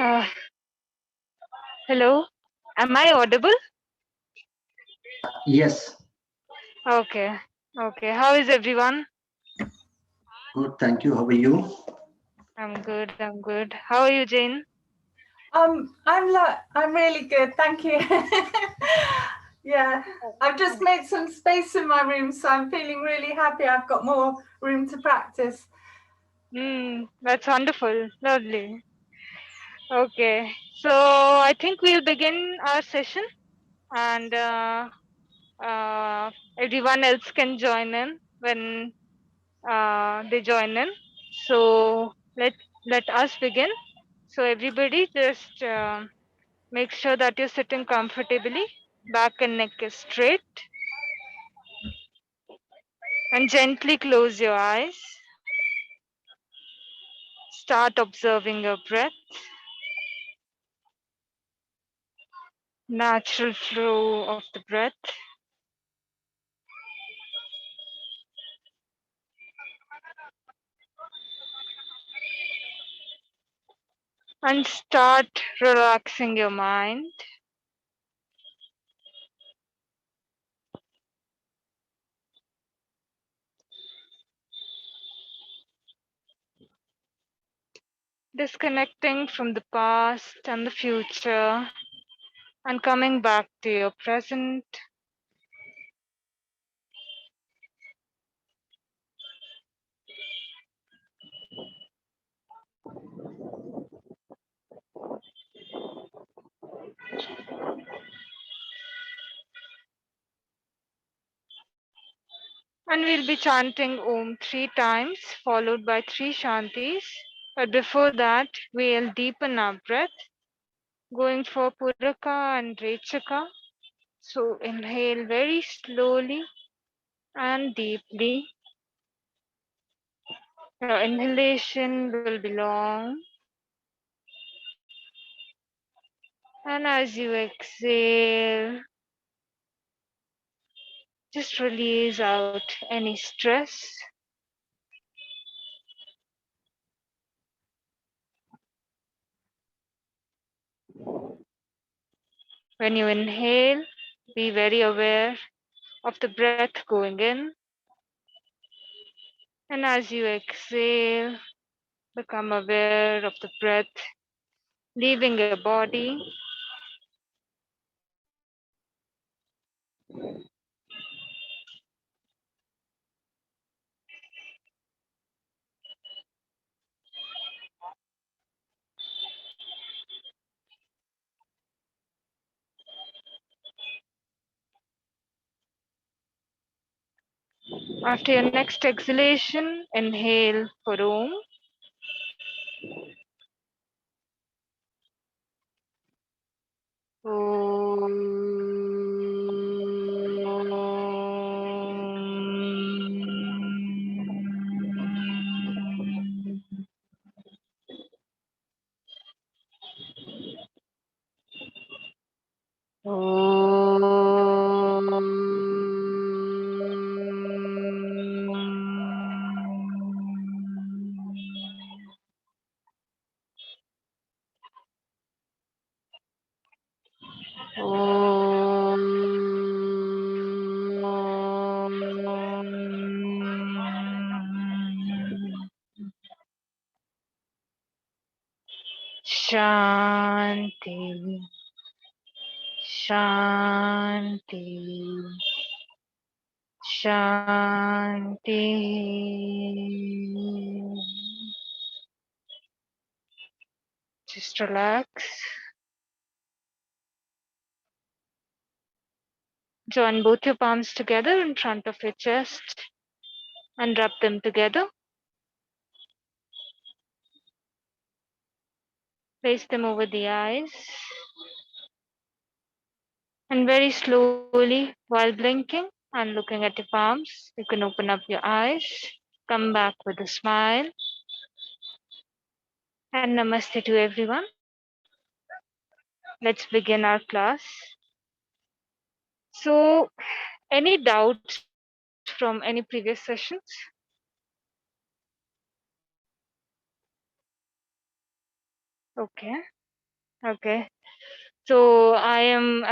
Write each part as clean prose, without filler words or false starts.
Uh, Hello, am I audible? Yes, Okay, okay. How is everyone? good. Thank you. How are you? I'm good, I'm good. How are you, Jane? I'm really good, thank you. Yeah, I've just made some space in my room, so I'm feeling really happy. I've got more room to practice. That's wonderful. Lovely. Okay, so I think we'll begin our session and everyone else can join in when they join in. So let us begin. So everybody just make sure that you're sitting comfortably, back and neck is straight, and gently close your eyes. Start observing your breath, natural flow of the breath. And start relaxing your mind. Disconnecting from the past and the future and coming back to your present. And we'll be chanting Om 3 times, followed by 3 Shantis. But before that, we'll deepen our breath, going for Puraka and Rechaka. So inhale very slowly and deeply. Your inhalation will be long. And as you exhale, just release out any stress. When you inhale, be very aware of the breath going in. And as you exhale, become aware of the breath leaving your body. After your next exhalation, inhale for Om. Shanti, Shanti, Shanti. Just relax. Join both your palms together in front of your chest and rub them together. Place them over the eyes. And very slowly, while blinking and looking at your palms, you can open up your eyes, come back with a smile. And namaste to everyone. Let's begin our class. So, any doubts from any previous sessions? Okay. Okay. So I am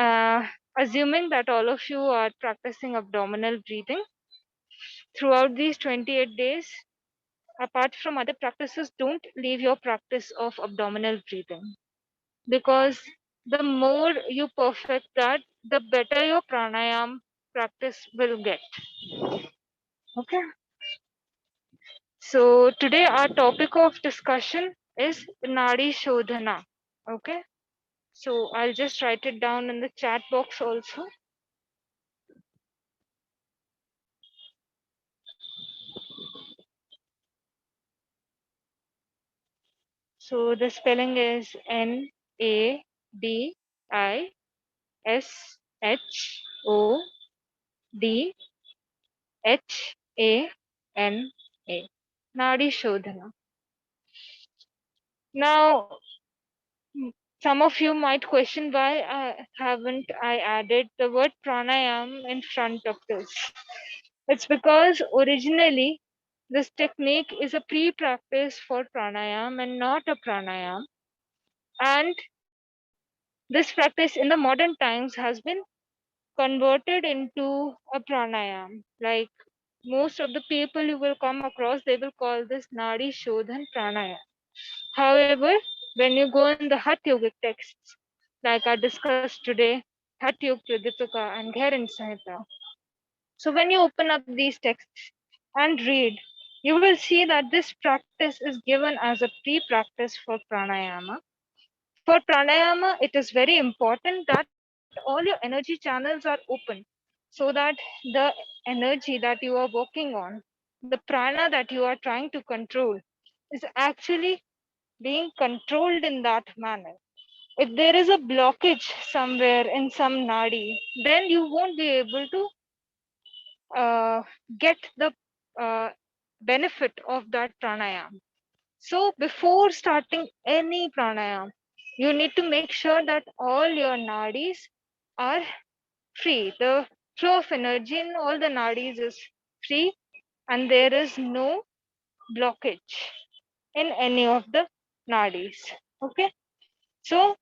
assuming that all of you are practicing abdominal breathing throughout these 28 days. Apart from other practices, don't leave your practice of abdominal breathing, because the more you perfect that, the better your pranayam practice will get. Okay. So today our topic of discussion is Nadi Shodhana. Okay. So I'll just write it down in the chat box also. So the spelling is NADISHODHANA. Nadi Shodhana. Now, some of you might question why haven't I added the word pranayam in front of this. It's because originally this technique is a pre-practice for pranayam and not a pranayam. And this practice in the modern times has been converted into a pranayam. Like most of the people you will come across, they will call this Nadi Shodhan Pranayam. However, when you go in the Hatha yogic texts, like I discussed today, Hatha Yoga Pradipika and 𝐏𝐴 Samhita. So when you open up these texts and read, you will see that this practice is given as a pre-practice for pranayama. For pranayama, it is very important that all your energy channels are open, so that the energy that you are working on, the prana that you are trying to control, is actually being controlled in that manner. If there is a blockage somewhere in some nadi, then you won't be able to get the uh, benefit of that pranayam. So before starting any pranayam, you need to make sure that all your nadis are free. The flow of energy in all the nadis is free, and there is no blockage in any of the nadis. Okay. So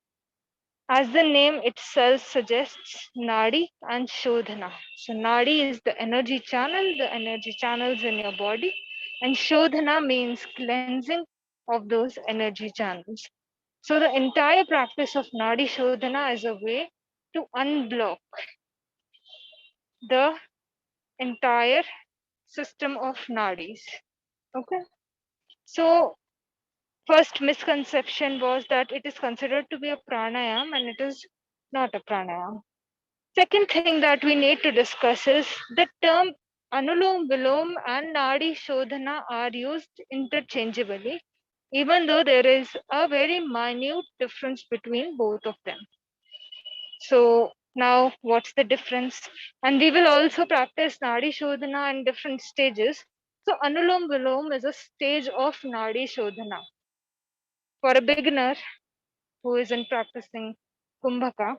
as the name itself suggests, Nadi and Shodhana. So, Nadi is the energy channels in your body, and Shodhana means cleansing of those energy channels. So, the entire practice of Nadi Shodhana is a way to unblock the entire system of Nadis. Okay. So, first misconception was that it is considered to be a pranayam and it is not a pranayam. Second thing that we need to discuss is the term Anulom Vilom and Nadi Shodhana are used interchangeably, even though there is a very minute difference between both of them. So now what's the difference? And we will also practice Nadi Shodhana in different stages. So Anulom Vilom is a stage of Nadi Shodhana. For a beginner who isn't practicing Kumbhaka,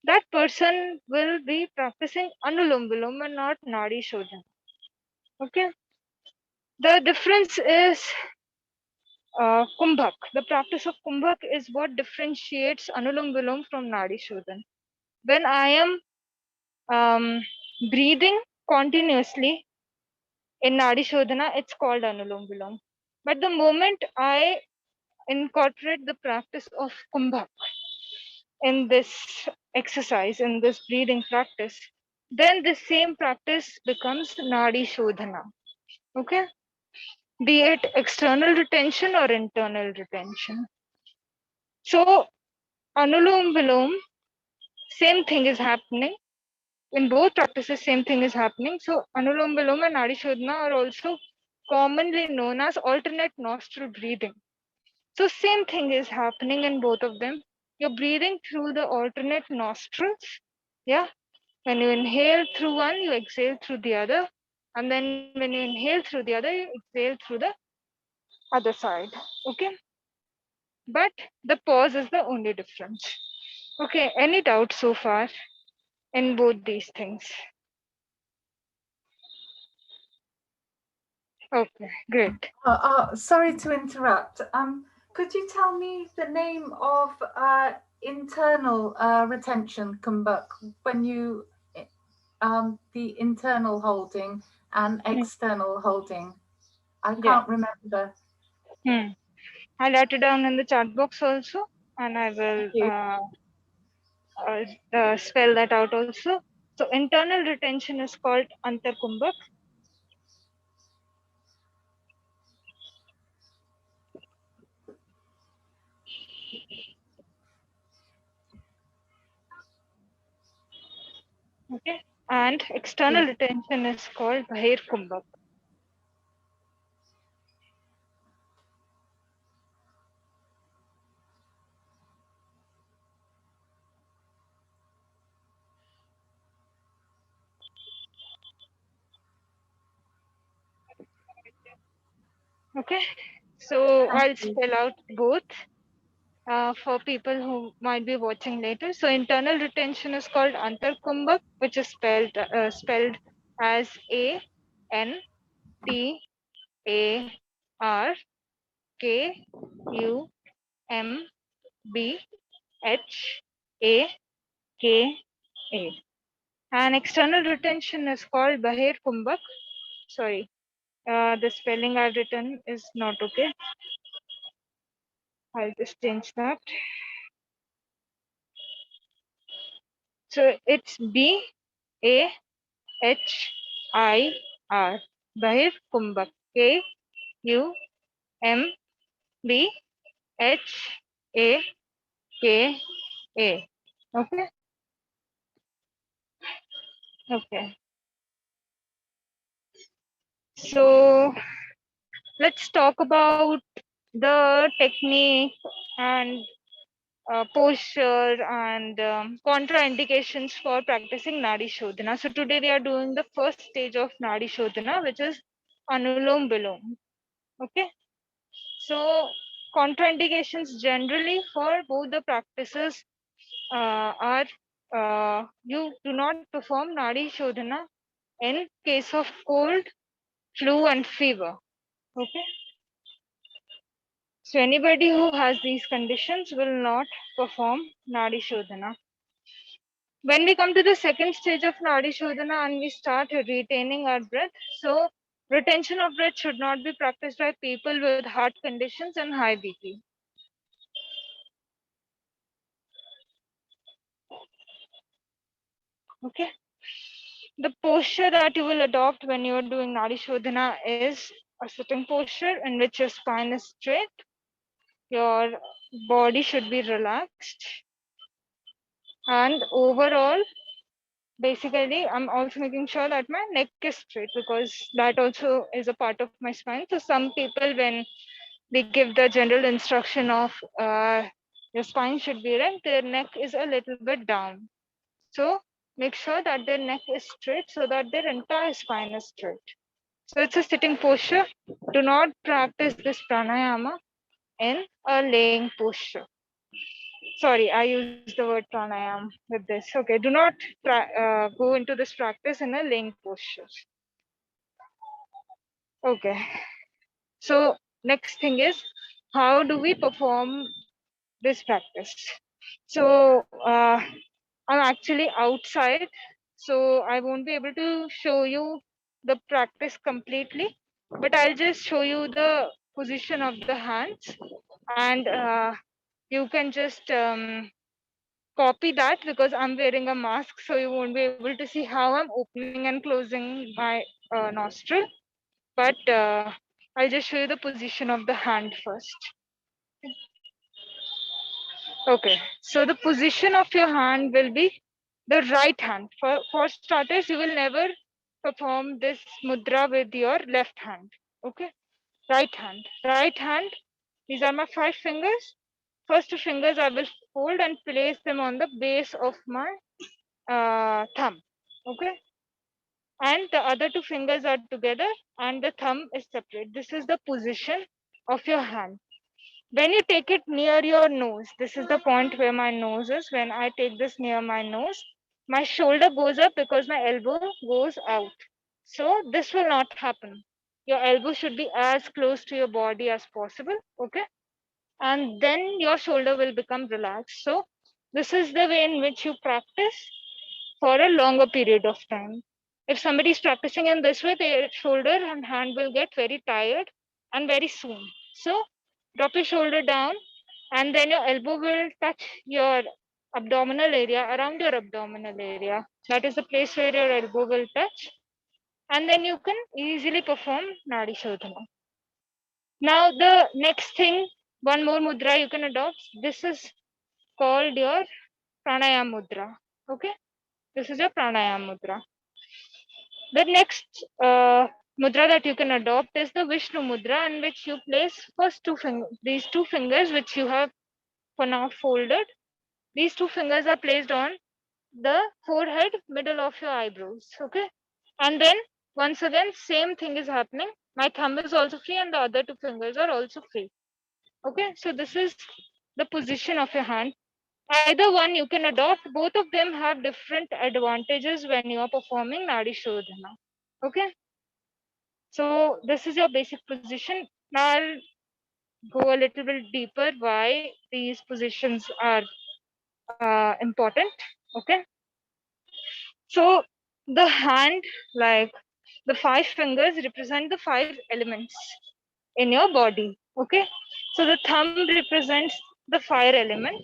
that person will be practicing Anulom Vilom and not Nadi Shodhana. Okay. The difference is Kumbhak. The practice of Kumbhak is what differentiates Anulom Vilom from Nadi Shodhana. When I am breathing continuously in Nadi Shodhana, it's called Anulom Vilom. But the moment I incorporate the practice of Kumbhak in this exercise, in this breathing practice, then the same practice becomes Nadi Shodhana. Okay, be it external retention or internal retention. So, Anulom Vilom, same thing is happening. In both practices, same thing is happening. So, Anulom Vilom and Nadi Shodhana are also commonly known as alternate nostril breathing. So, same thing is happening in both of them. You're breathing through the alternate nostrils. Yeah. When you inhale through one, you exhale through the other. And then when you inhale through the other, you exhale through the other side. Okay. But the pause is the only difference. Okay. Any doubt so far in both these things? Okay. Great. Sorry to interrupt. could you tell me the name of internal retention kumbhak when you the internal holding and external holding? I Yeah. can't remember. I'll write it down in the chat box also, and I Thank will you. spell that out also. So internal retention is called antarkumbhak. Okay, and external retention is called bahir kumbhak. Okay, so Thank I'll you. spell out both for people who might be watching later. So internal retention is called antarkumbhak, which is spelled as ANTARKUMBHA. And external retention is called bahir kumbhak. Sorry, the spelling I've written is not okay. I'll just change that. So it's BAHIR, bahir kumbhak. KUMBHAKA. Okay. Okay. So let's talk about the technique and posture and contraindications for practicing Nadi Shodhana. So today we are doing the first stage of Nadi Shodhana, which is Anulom Bilom. Okay. So contraindications generally for both the practices are you do not perform Nadi Shodhana in case of cold, flu and fever. Okay. So anybody who has these conditions will not perform Nadi Shodhana. When we come to the second stage of Nadi Shodhana and we start retaining our breath, so retention of breath should not be practiced by people with heart conditions and high BP. Okay. The posture that you will adopt when you are doing Nadi Shodhana is a sitting posture in which your spine is straight, your body should be relaxed, and overall, basically, I'm also making sure that my neck is straight because that also is a part of my spine. So some people, when they give the general instruction of your spine should be erect, their neck is a little bit down. So make sure that their neck is straight so that their entire spine is straight. So it's a sitting posture. Do not practice this pranayama in a laying posture. Sorry, I use the word pranayam with this. Okay, do not go into this practice in a laying posture. Okay, so next thing is, how do we perform this practice? So I'm actually outside, so I won't be able to show you the practice completely, but I'll just show you the position of the hands, and you can just copy that because I'm wearing a mask, so you won't be able to see how I'm opening and closing my nostril, but I'll just show you the position of the hand first. Okay, so the position of your hand will be the right hand. For starters, you will never perform this mudra with your left hand. Okay, right hand. Right hand, these are my 5 fingers. First two fingers I will fold and place them on the base of my thumb. Okay, and the other two fingers are together and the thumb is separate. This is the position of your hand. When you take it near your nose, this is the point where my nose is. When I take this near my nose, my shoulder goes up because my elbow goes out. So this will not happen. Your elbow should be as close to your body as possible. Okay. and then your shoulder will become relaxed. So this is the way in which you practice for a longer period of time. If somebody is practicing in this way, their shoulder and hand will get very tired and very soon. So drop your shoulder down, and then your elbow will touch your abdominal area, around your abdominal area. That is the place where your elbow will touch. And then you can easily perform Nadi Shodhana. Now, the next thing, one more mudra you can adopt. This is called your pranayama mudra. Okay, this is your pranayama mudra. The next mudra that you can adopt is the Vishnu mudra, in which you place first these two fingers, which you have for now folded. These two fingers are placed on the forehead, middle of your eyebrows. Okay, and then once again, same thing is happening. My thumb is also free, and the other two fingers are also free. Okay, so this is the position of your hand. Either one you can adopt. Both of them have different advantages when you are performing Nadi Shodhana. Okay, so this is your basic position. Now I'll go a little bit deeper why these positions are important. Okay, so the hand, like the five fingers, represent the five elements in your body. Okay, so the thumb represents the fire element.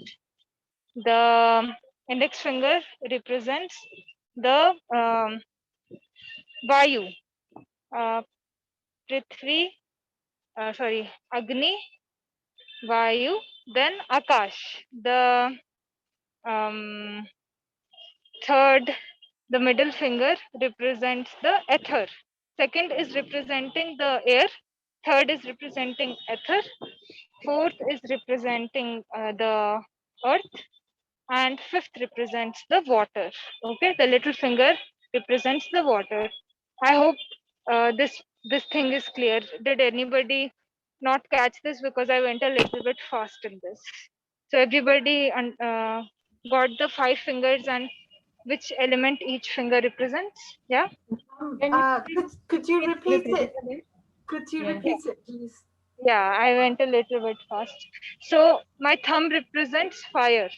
The index finger represents the Vayu, uh, Prithvi, Agni, Vayu, then Akash. The um, third, the middle finger represents the ether. Second is representing the air. Third is representing ether. Fourth is representing the earth. And fifth represents the water. Okay, the little finger represents the water. I hope this thing is clear. Did anybody not catch this, because I went a little bit fast in this? So everybody got the five fingers and which element each finger represents? Yeah. Can you Could you repeat repeat it? it again? Could you Yeah. repeat it, please? Yeah, I went a little bit fast. So my thumb represents fire,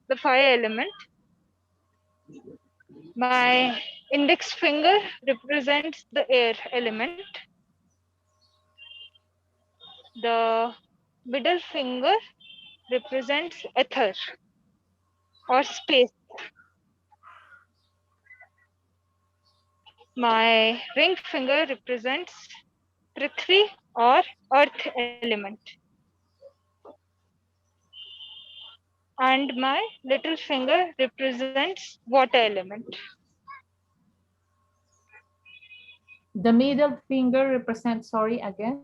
the fire element. My index finger represents the air element. The middle finger represents ether or space. My ring finger represents Prithvi or earth element. And my little finger represents water element. The middle finger represents, sorry, again?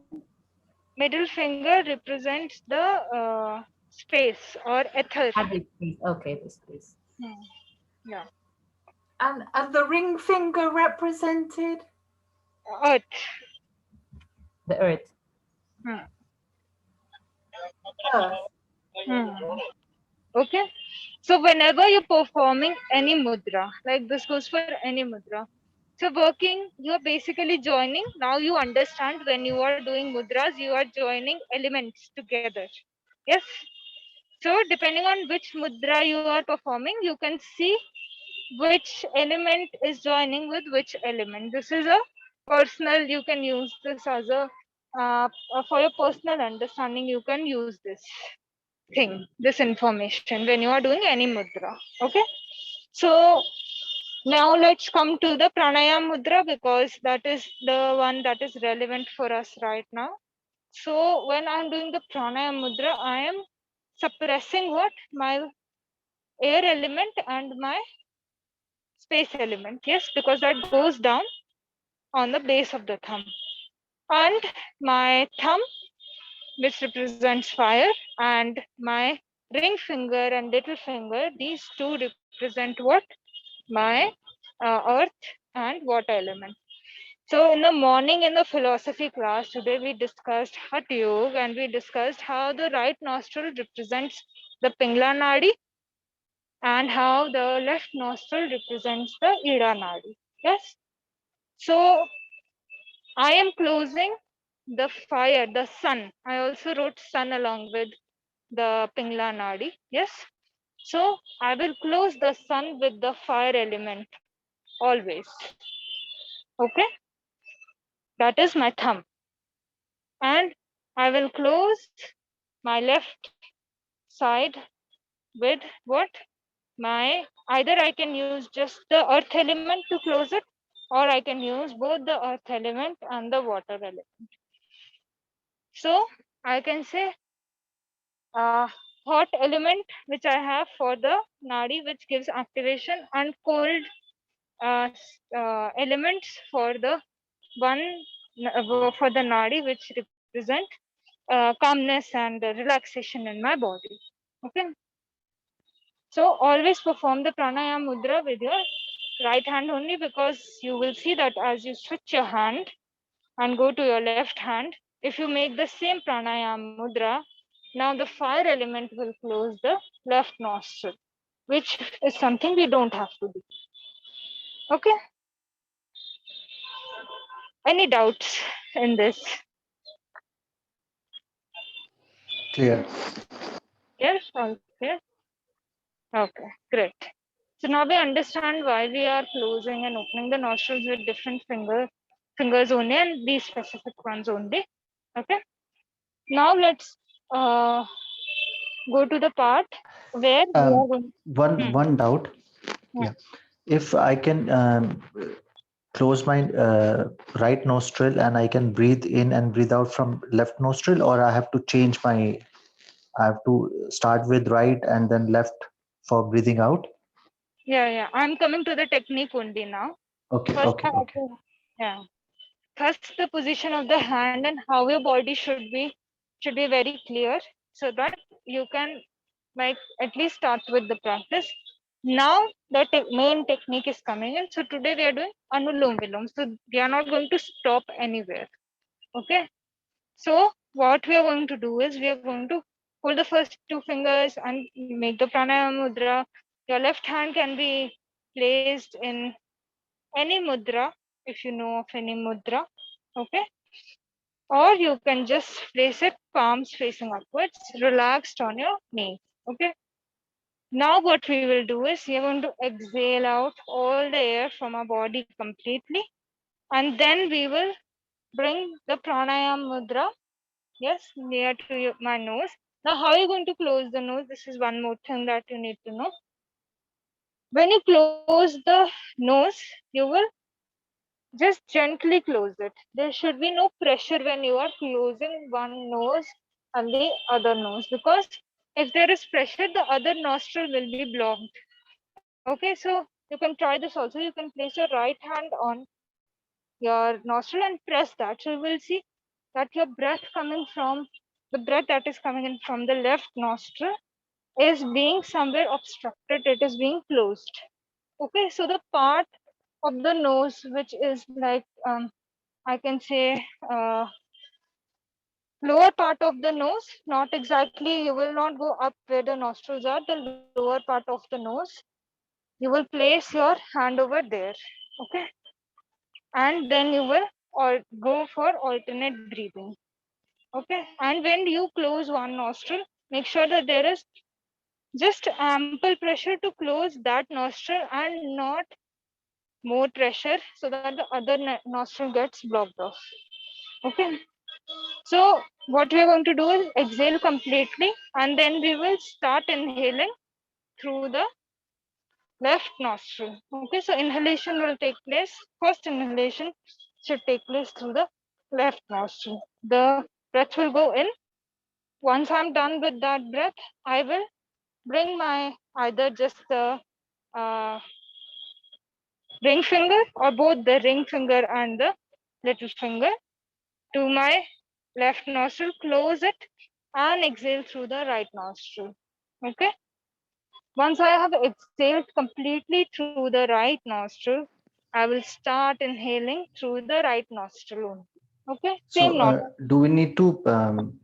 Middle finger represents the space or ether. This please. Okay, this please. Yeah. And the ring finger represented? Earth. The earth. Earth. Okay. So whenever you're performing any mudra, like this goes for any mudra. So working, you're basically joining. Now you understand, when you are doing mudras, you are joining elements together. Yes. So depending on which mudra you are performing, you can see which element is joining with which element. This is a personal, you can use this as a, for your personal understanding, you can use this information when you are doing any mudra. Okay. So now let's come to the pranayama mudra, because that is the one that is relevant for us right now. So when I'm doing the pranayama mudra, I am suppressing what? My air element and my space element. Yes, because that goes down on the base of the thumb. And my thumb, which represents fire, and my ring finger and little finger, these two represent what? My earth and water element. So in the morning in the philosophy class today, we discussed Hatha Yoga, and we discussed how the right nostril represents the Pingla Nadi and how the left nostril represents the Ida Nadi. Yes. So I am closing the fire, the sun. I also wrote sun along with the Pingla Nadi. Yes. So I will close the sun with the fire element always. Okay. That is my thumb. And I will close my left side with what? My either I can use just the earth element to close it, or I can use both the earth element and the water element. So I can say hot element which I have for the nadi, which gives activation, and cold elements for the one for the nadi, which represent calmness and relaxation in my body. Okay. So always perform the pranayama mudra with your right hand only, because you will see that as you switch your hand and go to your left hand, if you make the same pranayama mudra, now the fire element will close the left nostril, which is something we don't have to do. Okay. Any doubts in this? Clear. Yes, all clear. Okay, great. So now we understand why we are closing and opening the nostrils with different fingers only, and these specific ones only. Okay. Now let's go to the part where we are going. One doubt. Hmm. Yeah. If I can close my right nostril and I can breathe in and breathe out from left nostril, or I have to change my, I have to start with right and then left for breathing out. Yeah. I'm coming to the technique only now. Okay, First, okay, okay. yeah. First, the position of the hand and how your body should be very clear, so that you can like at least start with the practice. Now the main technique is coming in. So today we are doing anulom vilom. So we are not going to stop anywhere. Okay. So what we are going to do is we are going to hold the first two fingers and make the pranayama mudra. Your left hand can be placed in any mudra, if you know of any mudra. Okay. Or you can just place it palms facing upwards, relaxed on your knees. Okay. Now what we will do is we are going to exhale out all the air from our body completely, and then we will bring the pranayama mudra, yes, near to my nose. Now how are you going to close the nose? This is one more thing that you need to know. When you close the nose, you will just gently close it. There should be no pressure when you are closing one nose and the other nose, because if there is pressure, the other nostril will be blocked. Okay, so you can try this also. You can place your right hand on your nostril and press that. So you will see that your breath coming from the breath that is coming in from the left nostril is being somewhere obstructed. It is being closed. Okay, so the part of the nose which is like I can say lower part of the nose, not exactly, you will not go up where the nostrils are, the lower part of the nose, you will place your hand over there. Okay, and then you will or go for alternate breathing. Okay, and when you close one nostril, make sure that there is just ample pressure to close that nostril and not more pressure, so that the other nostril gets blocked off. Okay, so what we are going to do is exhale completely, and then we will start inhaling through the left nostril. Okay, so inhalation will take place. First inhalation should take place through the left nostril. The breath will go in. Once I'm done with that breath, I will bring my either just the uh, ring finger, or both the ring finger and the little finger, to my left nostril, close it, and exhale through the right nostril. Okay. Once I have exhaled completely through the right nostril, I will start inhaling through the right nostril only. Okay. So, Same not. do we need to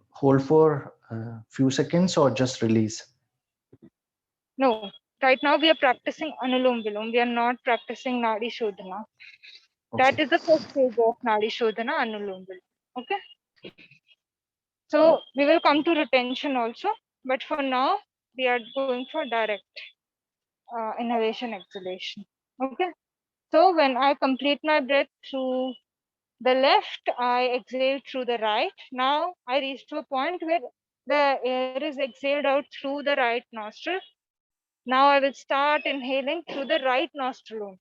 hold for a few seconds or just release? No. Right now we are practicing anulom vilom. We are not practicing nadi shodhana. That Okay. is the first stage of nadi shodhana, anulom vilom. Okay. So we will come to retention also. But for now, we are going for direct inhalation exhalation. Okay. So when I complete my breath through the left, I exhale through the right. Now I reach to a point where the air is exhaled out through the right nostril. Now I will start inhaling through the right nostril only.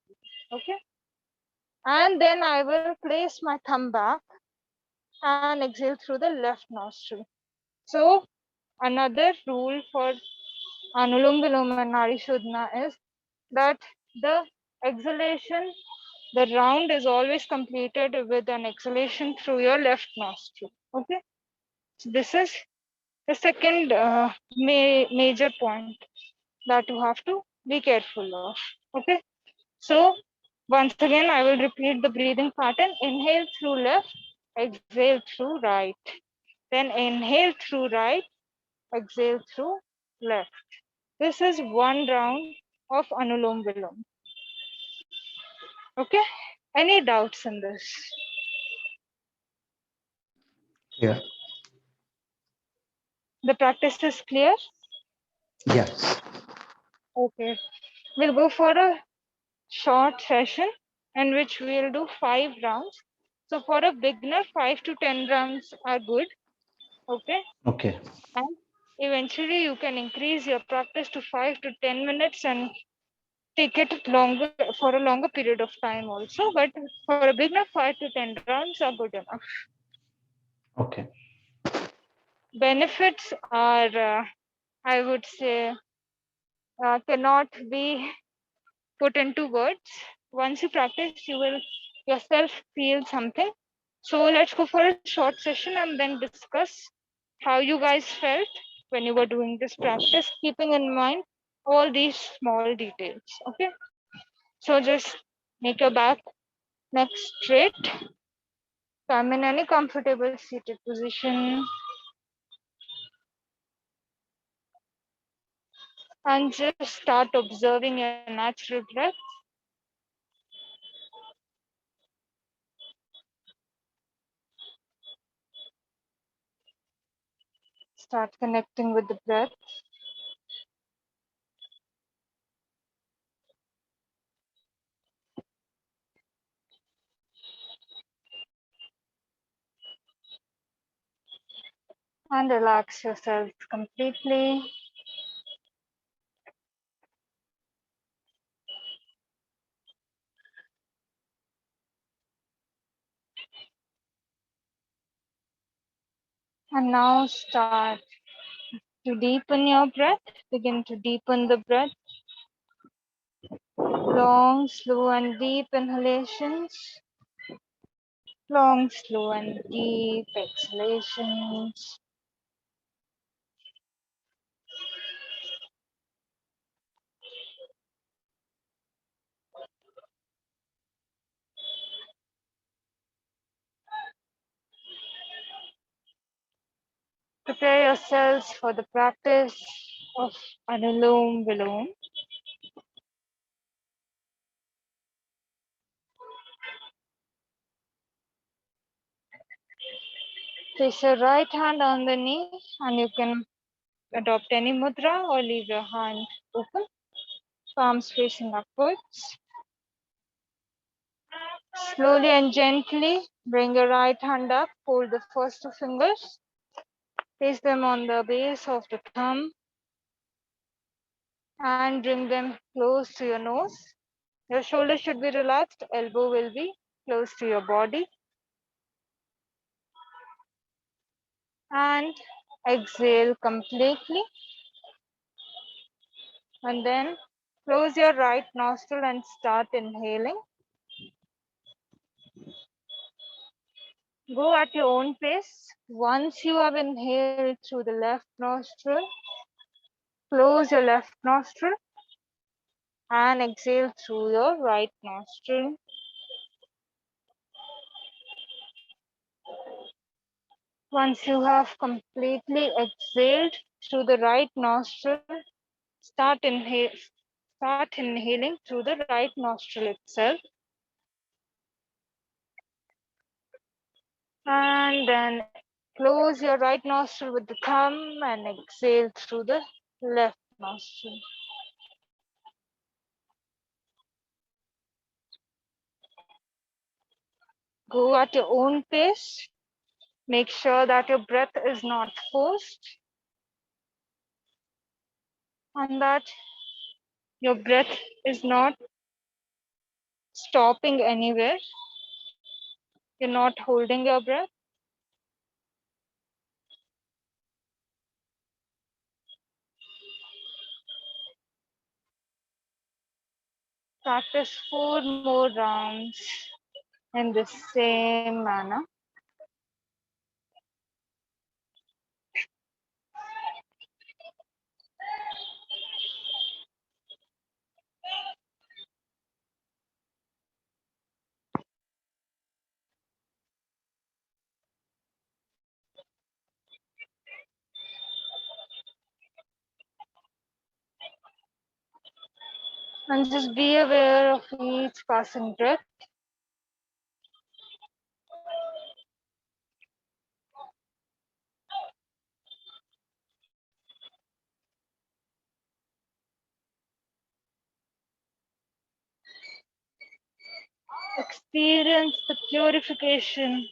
Okay. And then I will place my thumb back and exhale through the left nostril. So another rule for Anulom Vilom and Nadi Shodhana is that the exhalation, the round is always completed with an exhalation through your left nostril. Okay. So this is the second major point that you have to be careful of. Okay. So once again, I will repeat the breathing pattern. Inhale through left, exhale through right. Then inhale through right, exhale through left. This is one round of Anulom Vilom. Okay. Any doubts in this? Yeah. The practice is clear? Yes. Okay. We'll go for a short session in which we'll do 5 rounds. So for a beginner, 5 to 10 rounds are good. Okay. Okay. And eventually you can increase your practice to 5 to 10 minutes and take it longer for a longer period of time also. But for a beginner, 5 to 10 rounds are good enough. Okay. Benefits are, I would say, cannot be put into words. Once you practice, you will yourself feel something. So let's go for a short session and then discuss how you guys felt when you were doing this practice, keeping in mind all these small details. Okay. So just make your back neck straight. Come in any comfortable seated position and just start observing your natural breath. Start connecting with the breath. And relax yourself completely. And now start to deepen your breath. Begin to deepen the breath. Long, slow, and deep inhalations. Long, slow, and deep exhalations. Prepare yourselves for the practice of Anulom Vilom. Place your right hand on the knee and you can adopt any mudra or leave your hand open, palms facing upwards. Slowly and gently bring your right hand up, hold the first 2 fingers, place them on the base of the thumb and bring them close to your nose. Your shoulder should be relaxed, elbow will be close to your body. And exhale completely. And then close your right nostril and start inhaling. Go at your own pace. Once you have inhaled through the left nostril, close your left nostril and exhale through your right nostril. Once you have completely exhaled through the right nostril, start inhaling through the right nostril itself. And then Close your right nostril with the thumb and exhale through the left nostril. Go at your own pace. Make sure that your breath is not forced and that your breath is not stopping anywhere. You're not holding your breath. Practice 4 more rounds in the same manner. And just be aware of each passing breath. Experience the purification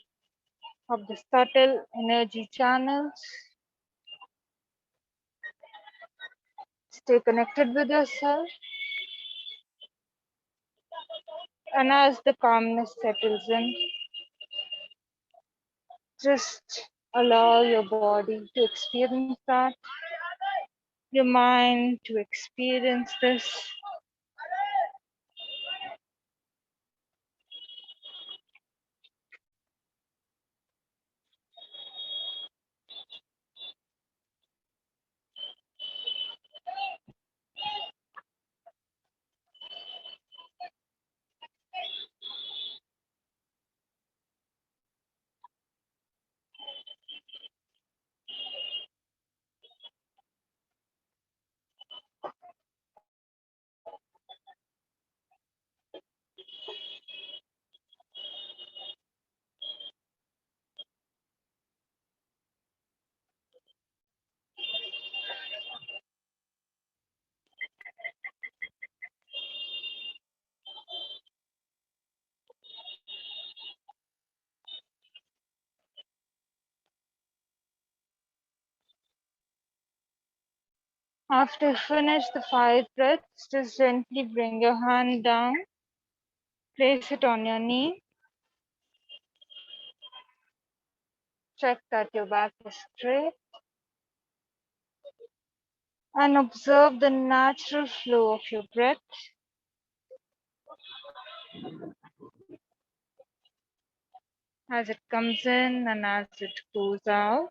of the subtle energy channels. Stay connected with yourself. And as the calmness settles in, just allow your body to experience that, your mind to experience this. After you finish the 5 breaths, just gently bring your hand down, place it on your knee. Check that your back is straight and observe the natural flow of your breath. As it comes in and as it goes out.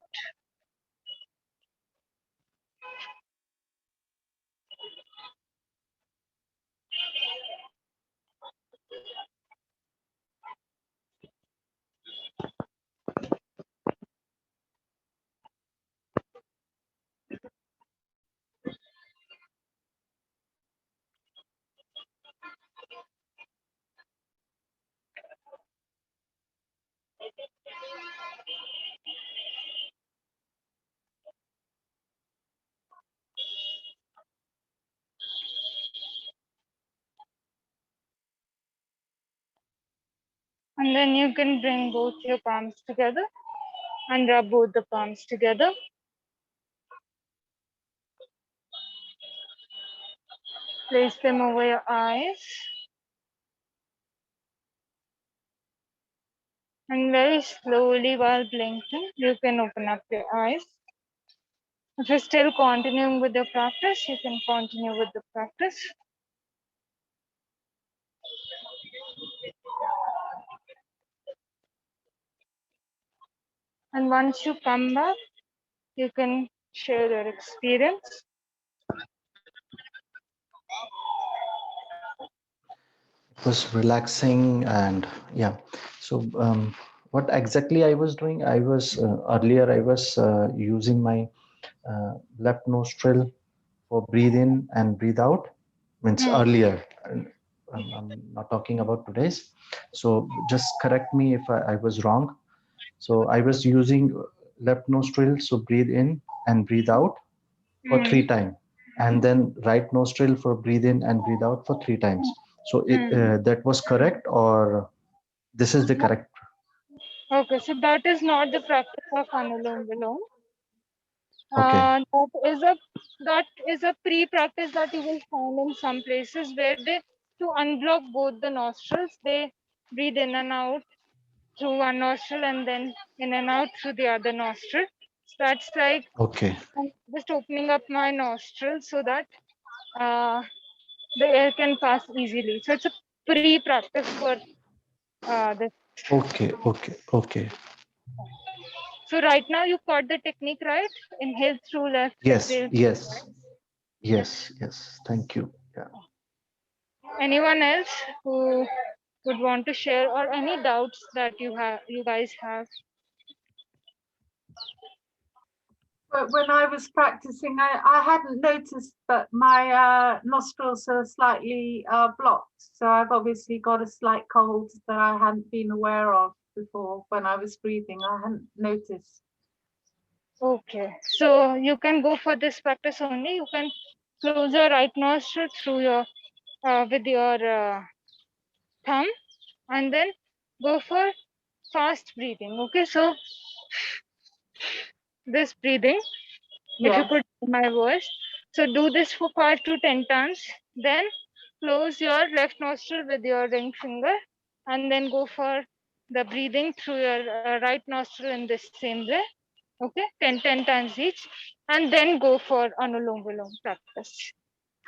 And then you can bring both your palms together and rub both the palms together. Place them over your eyes. And very slowly while blinking, you can open up your eyes. If you're still continuing with the practice, you can continue with the practice. And once you come back, you can share your experience. It was relaxing, and yeah. So what exactly I was doing, I was earlier I was using my left nostril for breathe in and breathe out, means earlier. I'm not talking about today's, so just correct me if I was wrong. So I was using left nostril, so breathe in and breathe out for Mm. 3 times, and then right nostril for breathe in and breathe out for 3 times. So that was correct, or this is the correct? Okay, so that is not the practice of Anulom Vilom. Okay, That is a pre-practice that you will find in some places where they, to unblock both the nostrils, they breathe in and out through one nostril and then in and out through the other nostril. So that's like okay, I'm just opening up my nostrils so that uh, the air can pass easily. So it's a pre-practice for this. okay, okay, okay. So right now you got the technique right. Inhale through left, Yes, exhale. yes, Okay. yes, yes. Thank you. Yeah. Anyone else who would want to share or any doubts that you guys have? But when I was practicing, I hadn't noticed that my nostrils are slightly blocked. So I've obviously got a slight cold that I hadn't been aware of before when I was breathing. I hadn't noticed. Okay, so you can go for this practice only. You can close your right nostril through your with your thumb, and then go for fast breathing. Okay, so this breathing, if you Yes. could hear my voice, so do this for 5 to 10 times. Then close your left nostril with your ring finger, and then go for the breathing through your right nostril in this same way. Okay, 10 times each, and then go for Anulom Vilom practice.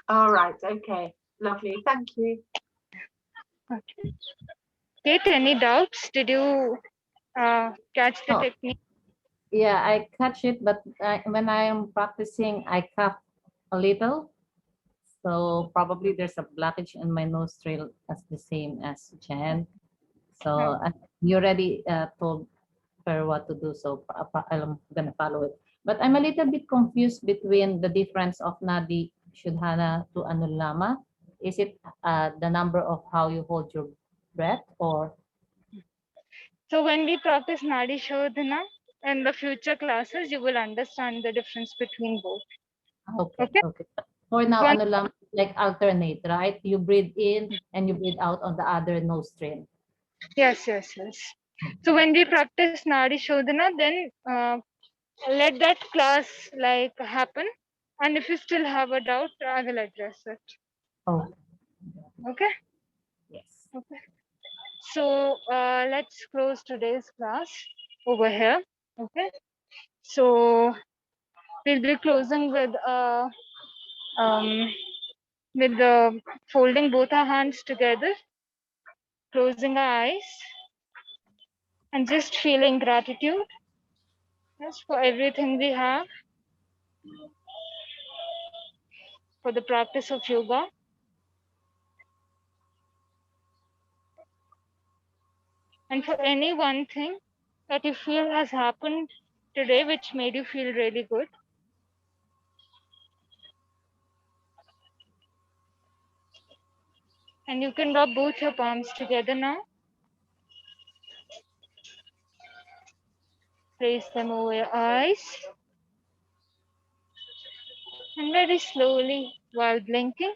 All right. Okay. Lovely. Thank you. Okay. Kate, any doubts? Did you catch the No. technique? Yeah, I catch it, but when I am practicing, I cough a little. So probably there's a blockage in my nostril as the same as Jen. No. So you already told her what to do, so I'm gonna follow it. But I'm a little bit confused between the difference of Nadi Shodhana to Anulama. Is it the number of how you hold your breath, or So when we practice nadishodhana in the future classes, you will understand the difference between both. okay, Okay. okay. For now, One, Anulama is like alternate, right? You breathe in and you breathe out on the other nostril. yes, yes, yes. So when we practice nadishodhana, then let that class like happen. And if you still have a doubt, I will address it. Oh, Okay. yes. Okay. So let's close today's class over here. Okay. So we'll be closing um, with folding both our hands together, closing our eyes, and just feeling gratitude, yes, for everything we have, for the practice of yoga, and for any one thing that you feel has happened today which made you feel really good. And you can rub both your palms together now. Place them over your eyes. And very slowly, while blinking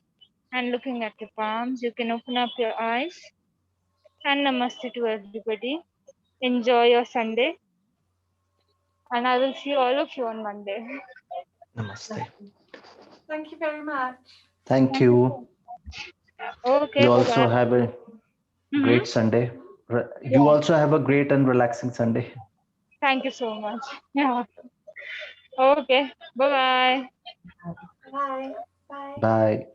and looking at your palms, you can open up your eyes. And namaste to everybody. Enjoy your Sunday. And I will see all of you on Monday. Namaste. Thank you very much. Thank Thank you so you. much. Okay, You bye also bye. have a great Sunday. You Yeah, also have a great and relaxing Sunday. thank you so much. Yeah. Okay, bye bye. Bye. Bye. Bye.